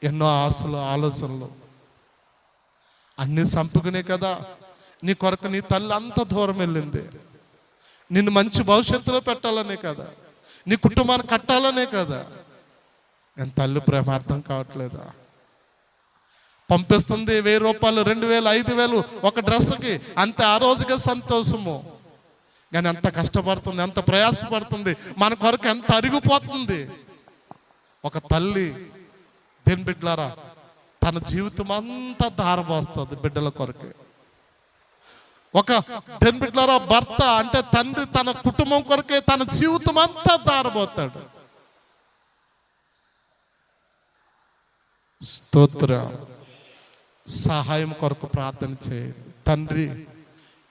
ఎన్నో ఆశలు, ఆలోచనలు అన్నీ చంపుకునే కదా నీ కొరకు నీ తల్లి అంత దూరం వెళ్ళింది. నిన్ను మంచి భవిష్యత్తులో పెట్టాలనే కదా, నీ కుటుంబాన్ని కట్టాలనే కదా. కానీ తల్లి ప్రేమ అర్థం కావట్లేదా? పంపిస్తుంది 1000 రూపాయలు, 2000, 5000 ఒక డ్రెస్కి, అంతే. ఆ రోజుకే సంతోషము. కానీ ఎంత కష్టపడుతుంది, ఎంత ప్రయాసపడుతుంది, మన కొరకు ఎంత అరిగిపోతుంది. ఒక తల్లి దేని బిడ్డలారా తన జీవితం అంతా ధారపోస్తుంది బిడ్డల కొరకే. ఒక దేని బిడ్డలారా భర్త అంటే తండ్రి తన కుటుంబం కొరకే తన జీవితం అంతా ధారపోతాడు. స్తోత్ర. సహాయం కొరకు ప్రార్థన చేయండి. తండ్రి,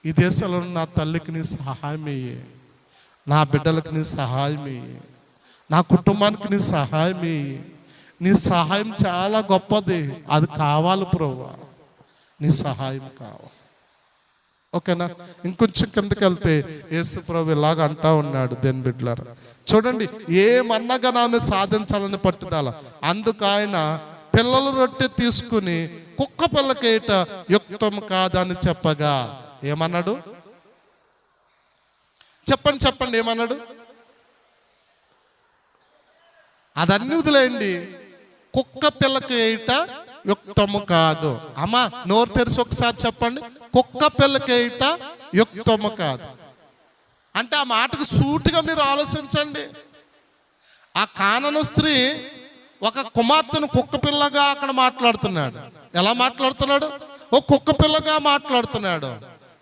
ఈ దేశంలో నా తల్లికి నీ సహాయం ఇయ్యి, నా బిడ్డలకు నీ సహాయం ఇయ్యి, నా కుటుంబానికి నీ సహాయం ఇయ్యి. నీ సహాయం చాలా గొప్పది, అది కావాలి ప్రభువా. నీ సహాయం కావాలి. ఓకేనా? ఇంకొంచెం కిందకి వెళ్తే యేసు ప్రభు ఇలాగ అంటా ఉన్నాడు దేని బిడ్డలారా, చూడండి, ఏమన్నగా ఆమె సాధించాలని పట్టుదల. అందుకు ఆయన పిల్లల రొట్టె తీసుకుని కుక్క పిల్లకేట యుక్తం కాదని చెప్పగా ఏమన్నాడు? చెప్పండి ఏమన్నాడు? అదన్నీ వదిలేయండి. కుక్క పిల్లకేట యుక్తము కాదు. అమ్మా నోరు తెరిచి ఒకసారి చెప్పండి, కుక్క పిల్లకేట యుక్తము కాదు అంటే ఆ మాటకు సూటిగా మీరు ఆలోచించండి. ఆ కానాను స్త్రీ ఒక కుమార్తెను కుక్క పిల్లగా అక్కడ మాట్లాడుతున్నాడు. ఎలా మాట్లాడుతున్నాడు? ఓ కుక్క పిల్లగా మాట్లాడుతున్నాడు.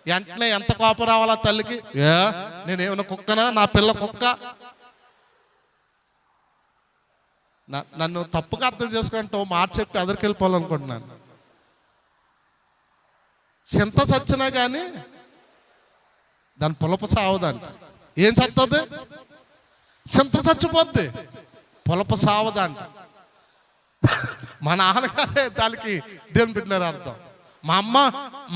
వెంటనే ఎంత కోపం రావాలా తల్లికి? నేనేమైనా కుక్కనా? నా పిల్ల కుక్క? నన్ను తప్పుగా అర్థం చేసుకుంటే ఓ మాట చెప్పి ఎదరికెళ్ళిపోవాలనుకుంటున్నాను. చింత చచ్చినా కానీ దాని పులప సావదంట. ఏం చస్తుంది? చింత చచ్చిపోద్ది, పులప సావదంట. మా నాన్నగారే దానికి దేవుని బిడ్డలారా అర్థం. మా అమ్మ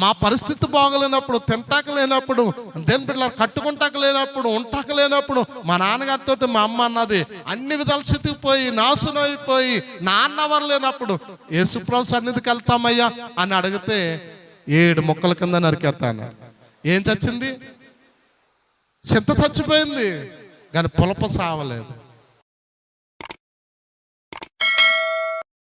మా పరిస్థితి బాగలేనప్పుడు, తింటాక లేనప్పుడు, దేవుని బిడ్డలారా కట్టుకుంటాక లేనప్పుడు, ఉంటాక లేనప్పుడు మా నాన్నగారితో మా అమ్మ అన్నది అన్ని విధాలు చితికిపోయి నాశనం అయిపోయి నాన్న ఎవరు లేనప్పుడు యేసుప్రభు సన్నిధికి వెళ్తామయ్యా అని అడిగితే 7 ముక్కల కింద నరికేస్తాను. ఏం చచ్చింది? చింత చచ్చిపోయింది కానీ పులప సావలేదు.